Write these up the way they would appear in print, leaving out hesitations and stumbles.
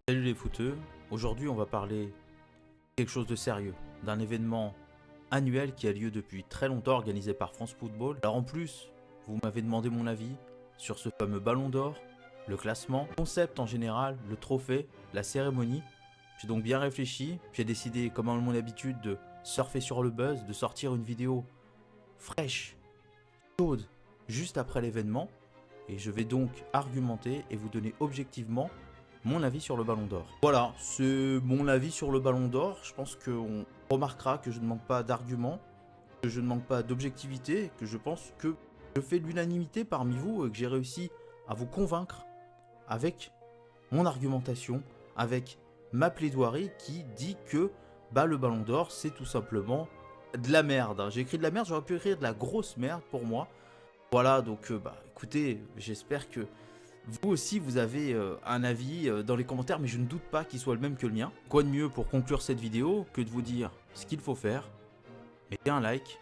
Salut les footeux, aujourd'hui on va parler de quelque chose de sérieux, d'un événement annuel qui a lieu depuis très longtemps organisé par France Football. Alors en plus, vous m'avez demandé mon avis sur ce fameux ballon d'or, le classement, le concept en général, le trophée, la cérémonie. J'ai donc bien réfléchi, j'ai décidé comme à mon habitude de surfer sur le buzz, de sortir une vidéo fraîche, chaude, juste après l'événement. Et je vais donc argumenter et vous donner objectivement mon avis sur le ballon d'or. Voilà, c'est mon avis sur le ballon d'or. Je pense qu'on remarquera que je ne manque pas d'arguments, que je ne manque pas d'objectivité, que je pense que je fais l'unanimité parmi vous et que j'ai réussi à vous convaincre avec mon argumentation, avec ma plaidoirie qui dit que le ballon d'or c'est tout simplement de la merde. J'ai écrit de la merde, j'aurais pu écrire de la grosse merde pour moi. Voilà, donc écoutez, j'espère que vous aussi, vous avez un avis dans les commentaires, mais je ne doute pas qu'il soit le même que le mien. Quoi de mieux pour conclure cette vidéo que de vous dire ce qu'il faut faire. Mettez un like,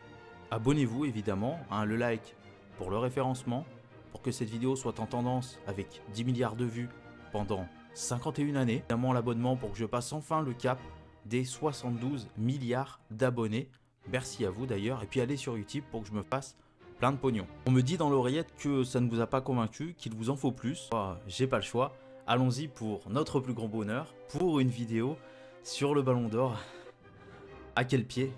abonnez-vous évidemment, le like pour le référencement, pour que cette vidéo soit en tendance avec 10 milliards de vues pendant 51 années. Évidemment l'abonnement pour que je passe enfin le cap des 72 milliards d'abonnés. Merci à vous d'ailleurs, et puis allez sur YouTube pour que je me fasse plein de pognon. On me dit dans l'oreillette que ça ne vous a pas convaincu, qu'il vous en faut plus. J'ai pas le choix. Allons-y pour notre plus grand bonheur, pour une vidéo sur le ballon d'or. À quel pied?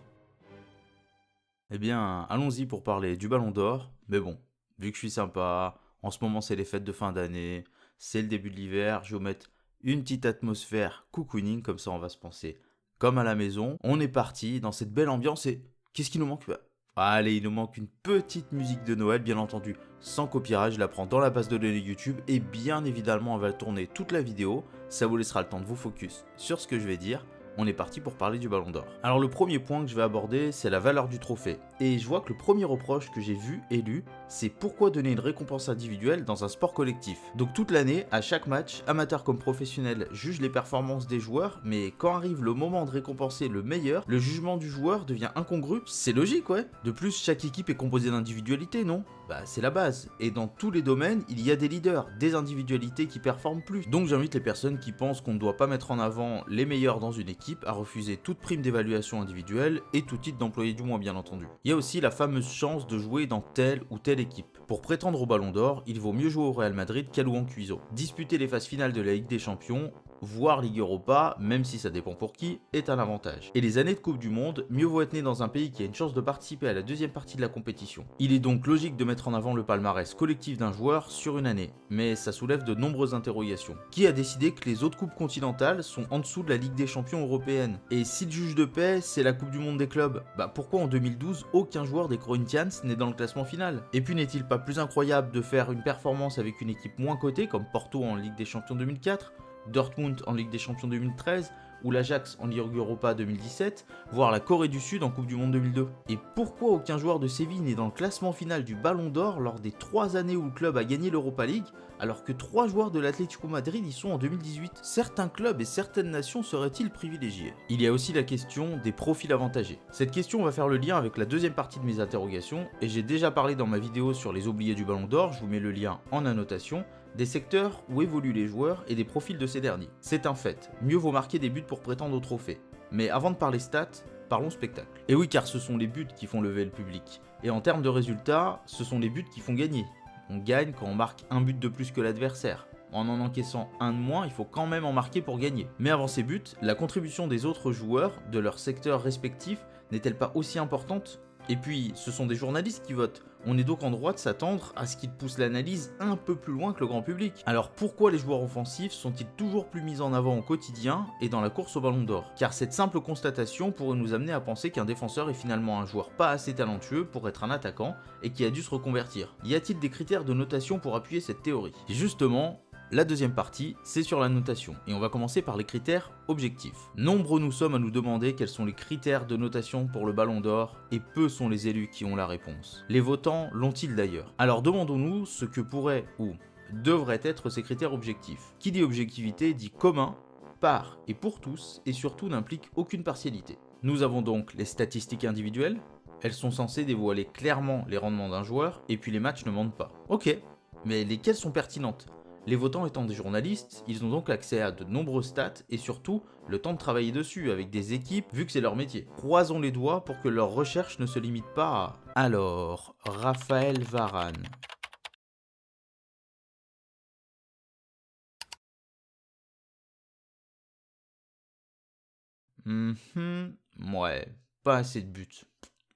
Eh bien, allons-y pour parler du ballon d'or. Mais bon, vu que je suis sympa, en ce moment c'est les fêtes de fin d'année, c'est le début de l'hiver, je vais vous mettre une petite atmosphère cocooning, comme ça on va se penser comme à la maison. On est parti dans cette belle ambiance et qu'est-ce qui nous manque? Allez, il nous manque une petite musique de Noël, bien entendu, sans copyright, je la prends dans la base de données YouTube et bien évidemment on va tourner toute la vidéo, ça vous laissera le temps de vous focus sur ce que je vais dire. On est parti pour parler du ballon d'or. Alors le premier point que je vais aborder, c'est la valeur du trophée. Et je vois que le premier reproche que j'ai vu et lu, c'est pourquoi donner une récompense individuelle dans un sport collectif. Donc toute l'année, à chaque match, amateurs comme professionnels jugent les performances des joueurs, mais quand arrive le moment de récompenser le meilleur, le jugement du joueur devient incongru. C'est logique, ouais. De plus, chaque équipe est composée d'individualités, non? C'est la base. Et dans tous les domaines, il y a des leaders, des individualités qui performent plus. Donc j'invite les personnes qui pensent qu'on ne doit pas mettre en avant les meilleurs dans une équipe à refuser toute prime d'évaluation individuelle et tout titre d'employé du mois, bien entendu. Il y a aussi la fameuse chance de jouer dans telle ou telle équipe. Pour prétendre au ballon d'or, il vaut mieux jouer au Real Madrid qu'à Louan Cuiseaux. Disputer les phases finales de la Ligue des Champions, voire Ligue Europa, même si ça dépend pour qui, est un avantage. Et les années de Coupe du Monde, mieux vaut être né dans un pays qui a une chance de participer à la deuxième partie de la compétition. Il est donc logique de mettre en avant le palmarès collectif d'un joueur sur une année, mais ça soulève de nombreuses interrogations. Qui a décidé que les autres coupes continentales sont en dessous de la Ligue des Champions européenne? Et si le juge de paix, c'est la Coupe du Monde des clubs, pourquoi en 2012, aucun joueur des Corinthians n'est dans le classement final? Et puis n'est-il pas plus incroyable de faire une performance avec une équipe moins cotée, comme Porto en Ligue des Champions 2004, Dortmund en Ligue des Champions 2013 ou l'Ajax en Ligue Europa 2017, voire la Corée du Sud en Coupe du Monde 2002. Et pourquoi aucun joueur de Séville n'est dans le classement final du Ballon d'Or lors des 3 années où le club a gagné l'Europa League, alors que 3 joueurs de l'Atlético Madrid y sont en 2018? Certains clubs et certaines nations seraient-ils privilégiés? Il y a aussi la question des profils avantagés. Cette question va faire le lien avec la deuxième partie de mes interrogations, et j'ai déjà parlé dans ma vidéo sur les oubliés du Ballon d'Or, je vous mets le lien en annotation, des secteurs où évoluent les joueurs et des profils de ces derniers. C'est un fait, mieux vaut marquer des buts pour prétendre au trophée. Mais avant de parler stats, parlons spectacle. Et oui, car ce sont les buts qui font lever le public. Et en termes de résultats, ce sont les buts qui font gagner. On gagne quand on marque un but de plus que l'adversaire. En encaissant un de moins, il faut quand même en marquer pour gagner. Mais avant ces buts, la contribution des autres joueurs, de leur secteur respectif, n'est-elle pas aussi importante? Et puis, ce sont des journalistes qui votent. On est donc en droit de s'attendre à ce qu'ils poussent l'analyse un peu plus loin que le grand public. Alors pourquoi les joueurs offensifs sont-ils toujours plus mis en avant au quotidien et dans la course au ballon d'or? Car cette simple constatation pourrait nous amener à penser qu'un défenseur est finalement un joueur pas assez talentueux pour être un attaquant et qui a dû se reconvertir. Y a-t-il des critères de notation pour appuyer cette théorie? Justement, la deuxième partie, c'est sur la notation, et on va commencer par les critères objectifs. Nombreux nous sommes à nous demander quels sont les critères de notation pour le ballon d'or, et peu sont les élus qui ont la réponse. Les votants l'ont-ils d'ailleurs? Alors demandons-nous ce que pourraient ou devraient être ces critères objectifs. Qui dit objectivité dit commun, par et pour tous, et surtout n'implique aucune partialité. Nous avons donc les statistiques individuelles, elles sont censées dévoiler clairement les rendements d'un joueur, et puis les matchs ne mentent pas. Ok, mais lesquelles sont pertinentes? Les votants étant des journalistes, ils ont donc accès à de nombreux stats et surtout le temps de travailler dessus avec des équipes vu que c'est leur métier. Croisons les doigts pour que leur recherche ne se limite pas à... Alors, Raphaël Varane. Ouais, pas assez de buts.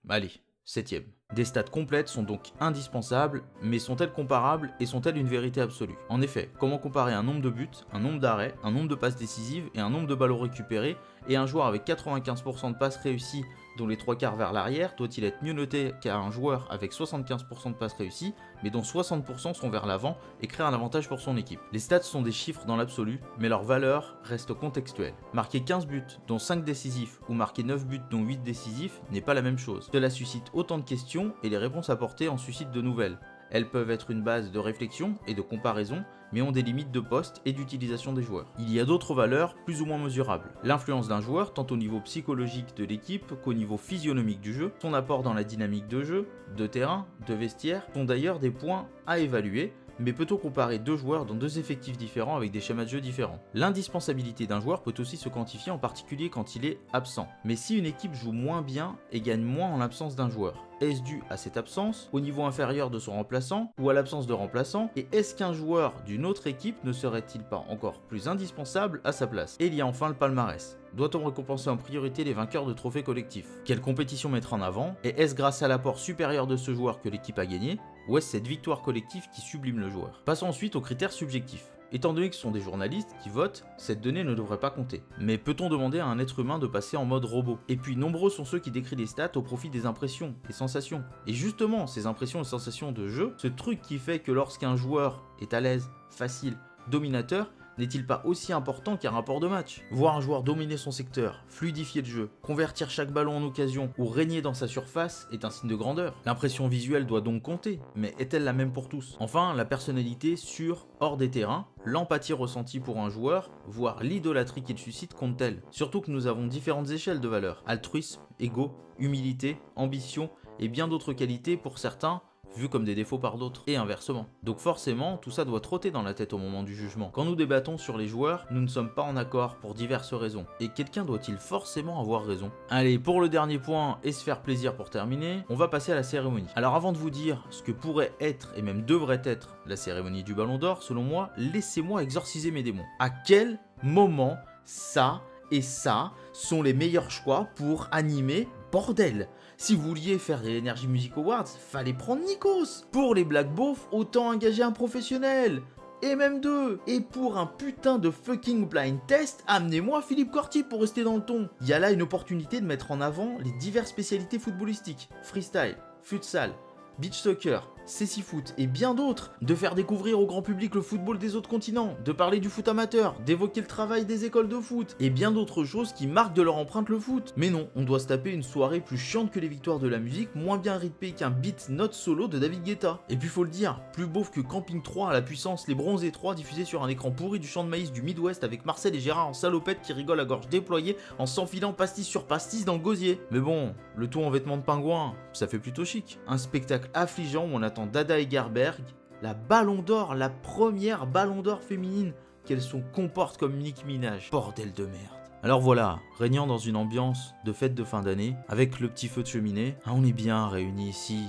Allez, 7ème. Des stats complètes sont donc indispensables, mais sont-elles comparables et sont-elles une vérité absolue? En effet, comment comparer un nombre de buts, un nombre d'arrêts, un nombre de passes décisives et un nombre de ballons récupérés, et un joueur avec 95% de passes réussies, dont les 3 quarts vers l'arrière, doit-il être mieux noté qu'un joueur avec 75% de passes réussies, mais dont 60% sont vers l'avant et créent un avantage pour son équipe? Les stats sont des chiffres dans l'absolu, mais leur valeur reste contextuelle. Marquer 15 buts, dont 5 décisifs, ou marquer 9 buts, dont 8 décisifs, n'est pas la même chose. Cela suscite autant de questions, et les réponses apportées en suscitent de nouvelles. Elles peuvent être une base de réflexion et de comparaison, mais ont des limites de poste et d'utilisation des joueurs. Il y a d'autres valeurs plus ou moins mesurables. L'influence d'un joueur, tant au niveau psychologique de l'équipe qu'au niveau physionomique du jeu, son apport dans la dynamique de jeu, de terrain, de vestiaire, sont d'ailleurs des points à évaluer, mais peut-on comparer deux joueurs dans deux effectifs différents avec des schémas de jeu différents? L'indispensabilité d'un joueur peut aussi se quantifier en particulier quand il est absent. Mais si une équipe joue moins bien et gagne moins en l'absence d'un joueur, est-ce dû à cette absence, au niveau inférieur de son remplaçant, ou à l'absence de remplaçant? Et est-ce qu'un joueur d'une autre équipe ne serait-il pas encore plus indispensable à sa place? Et il y a enfin le palmarès. Doit-on récompenser en priorité les vainqueurs de trophées collectifs? Quelle compétition mettre en avant? Et est-ce grâce à l'apport supérieur de ce joueur que l'équipe a gagné? Ou est-ce cette victoire collective qui sublime le joueur? Passons ensuite aux critères subjectifs. Étant donné que ce sont des journalistes qui votent, cette donnée ne devrait pas compter. Mais peut-on demander à un être humain de passer en mode robot? Et puis nombreux sont ceux qui décrivent les stats au profit des impressions, des sensations. Et justement, ces impressions et sensations de jeu, ce truc qui fait que lorsqu'un joueur est à l'aise, facile, dominateur, n'est-il pas aussi important qu'un rapport de match? Voir un joueur dominer son secteur, fluidifier le jeu, convertir chaque ballon en occasion ou régner dans sa surface est un signe de grandeur. L'impression visuelle doit donc compter, mais est-elle la même pour tous? Enfin, la personnalité sur, hors des terrains, l'empathie ressentie pour un joueur, voire l'idolâtrie qu'il suscite compte-t-elle? Surtout que nous avons différentes échelles de valeurs: altruisme, ego, humilité, ambition et bien d'autres qualités pour certains, vu comme des défauts par d'autres, et inversement. Donc forcément, tout ça doit trotter dans la tête au moment du jugement. Quand nous débattons sur les joueurs, nous ne sommes pas en accord pour diverses raisons. Et quelqu'un doit-il forcément avoir raison? Allez, pour le dernier point, et se faire plaisir pour terminer, on va passer à la cérémonie. Alors avant de vous dire ce que pourrait être, et même devrait être, la cérémonie du Ballon d'Or, selon moi, laissez-moi exorciser mes démons. À quel moment ça et ça sont les meilleurs choix pour animer? Bordel! Si vous vouliez faire des Energy Music Awards, fallait prendre Nikos. Pour les Black Beaufs, autant engager un professionnel. Et même deux. Et pour un putain de fucking blind test, amenez-moi Philippe Corti pour rester dans le ton. Il y a là une opportunité de mettre en avant les diverses spécialités footballistiques. Freestyle, futsal, beach soccer, cécifoot et bien d'autres, de faire découvrir au grand public le football des autres continents, de parler du foot amateur, d'évoquer le travail des écoles de foot, et bien d'autres choses qui marquent de leur empreinte le foot. Mais non, on doit se taper une soirée plus chiante que les victoires de la musique, moins bien rythmée qu'un beat note solo de David Guetta. Et puis faut le dire, plus beauf que Camping 3 à la puissance, les Bronzés 3 diffusés sur un écran pourri du champ de maïs du Midwest avec Marcel et Gérard en salopette qui rigolent à gorge déployée en s'enfilant pastis sur pastis dans le gosier. Mais bon, le tout en vêtements de pingouin, ça fait plutôt chic. Un spectacle affligeant où on attend Dada Egerberg, la Ballon d'Or, la première Ballon d'Or féminine, qu'elle se comporte comme Nicki Minaj. Bordel de merde. Alors voilà, régnant dans une ambiance de fête de fin d'année, avec le petit feu de cheminée, on est bien réunis ici.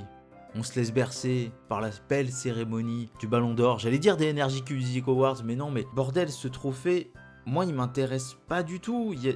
On se laisse bercer par la belle cérémonie du Ballon d'Or. J'allais dire des Energy Music Awards, mais non, mais bordel, ce trophée, moi il m'intéresse pas du tout. Il y a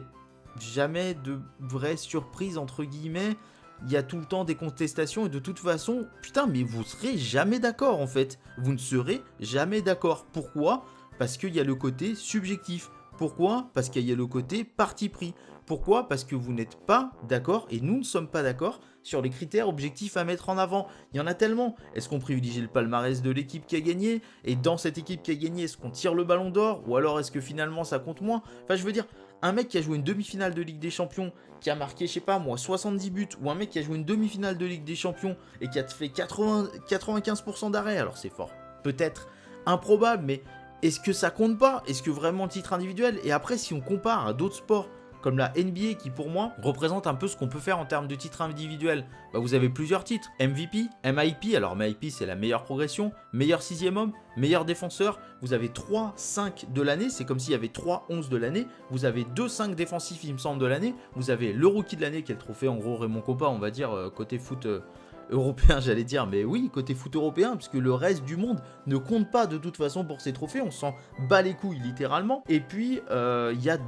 jamais de vraie surprise entre guillemets. Il y a tout le temps des contestations et de toute façon, putain, mais vous serez jamais d'accord en fait. Vous ne serez jamais d'accord. Pourquoi? Parce qu'il y a le côté subjectif. Pourquoi? Parce qu'il y a le côté parti pris. Pourquoi? Parce que vous n'êtes pas d'accord et nous ne sommes pas d'accord sur les critères objectifs à mettre en avant. Il y en a tellement. Est-ce qu'on privilégie le palmarès de l'équipe qui a gagné? Et dans cette équipe qui a gagné, est-ce qu'on tire le Ballon d'Or? Ou alors est-ce que finalement ça compte moins? Enfin, je veux dire, un mec qui a joué une demi-finale de Ligue des Champions, qui a marqué, je sais pas moi, 70 buts, ou un mec qui a joué une demi-finale de Ligue des Champions et qui a fait 95% d'arrêt, alors c'est fort. Peut-être improbable, mais est-ce que ça compte pas? Est-ce que vraiment le titre individuel? Et après, si on compare à d'autres sports, comme la NBA qui pour moi représente un peu ce qu'on peut faire en termes de titres individuels. Bah, vous avez plusieurs titres, MVP, MIP, alors MIP c'est la meilleure progression, meilleur sixième homme, meilleur défenseur, vous avez 3-5 de l'année, c'est comme s'il y avait 3-11 de l'année, vous avez 2-5 défensifs il me semble de l'année, vous avez le rookie de l'année qui est le trophée en gros Raymond Kopa on va dire côté foot européen j'allais dire, mais oui côté foot européen puisque le reste du monde ne compte pas de toute façon pour ces trophées, on s'en bat les couilles littéralement. Et puis il y a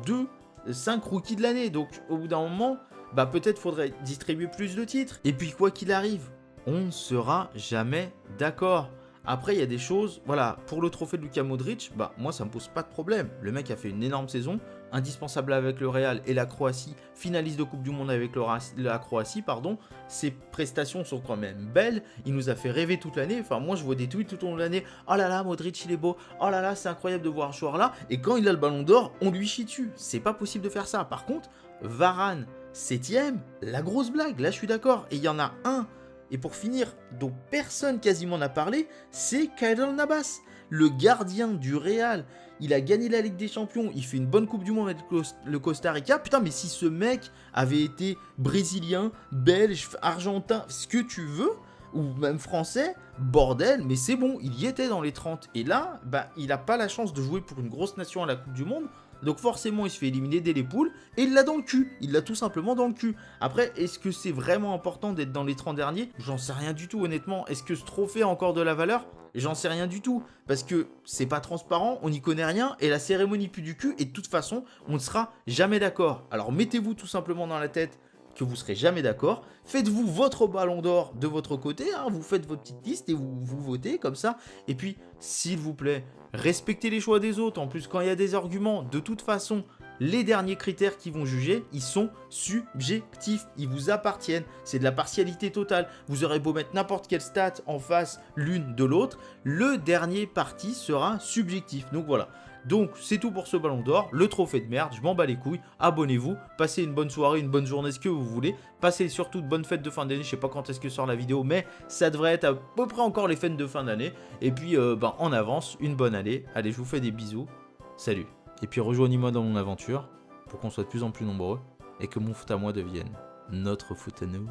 5 rookies de l'année, donc au bout d'un moment bah peut-être faudrait distribuer plus de titres. Et puis quoi qu'il arrive, on ne sera jamais d'accord. Après, il y a des choses, voilà, pour le trophée de Luka Modric, bah moi ça me pose pas de problème. Le mec a fait une énorme saison, indispensable avec le Real et la Croatie, finaliste de Coupe du Monde avec la Croatie, pardon. Ses prestations sont quand même belles, il nous a fait rêver toute l'année. Enfin, moi je vois des tweets tout au long de l'année, oh là là, Modric il est beau, oh là là, c'est incroyable de voir ce joueur là. Et quand il a le ballon d'or, on lui chie dessus. C'est pas possible de faire ça. Par contre, Varane, 7ème, la grosse blague, là je suis d'accord. Et il y en a un. Et pour finir, dont personne quasiment n'a parlé, c'est Keylor Navas, le gardien du Real. Il a gagné la Ligue des Champions, il fait une bonne Coupe du Monde avec le Costa Rica. Putain, mais si ce mec avait été brésilien, belge, argentin, ce que tu veux, ou même français, bordel, mais c'est bon, il y était dans les 30. Et là, bah, il n'a pas la chance de jouer pour une grosse nation à la Coupe du Monde. Donc forcément, il se fait éliminer dès les poules et il l'a dans le cul. Il l'a tout simplement dans le cul. Après, est-ce que c'est vraiment important d'être dans les 30 derniers? J'en sais rien du tout, honnêtement. Est-ce que ce trophée a encore de la valeur? J'en sais rien du tout. Parce que c'est pas transparent, on n'y connaît rien et la cérémonie pue du cul et de toute façon, on ne sera jamais d'accord. Alors mettez-vous tout simplement dans la tête que vous serez jamais d'accord. Faites-vous votre ballon d'or de votre côté, hein, vous faites votre petite liste et vous votez comme ça. Et puis, s'il vous plaît, respectez les choix des autres. En plus, quand il y a des arguments, de toute façon, les derniers critères qui vont juger, ils sont subjectifs, ils vous appartiennent. C'est de la partialité totale. Vous aurez beau mettre n'importe quelle stat en face l'une de l'autre, le dernier parti sera subjectif. Donc voilà. Donc c'est tout pour ce ballon d'or, le trophée de merde, je m'en bats les couilles, abonnez-vous, passez une bonne soirée, une bonne journée, ce que vous voulez, passez surtout de bonnes fêtes de fin d'année, je sais pas quand est-ce que sort la vidéo, mais ça devrait être à peu près encore les fêtes de fin d'année, et puis en avance, une bonne année, allez je vous fais des bisous, salut, et puis rejoignez-moi dans mon aventure, pour qu'on soit de plus en plus nombreux, et que mon foot à moi devienne notre foot à nous.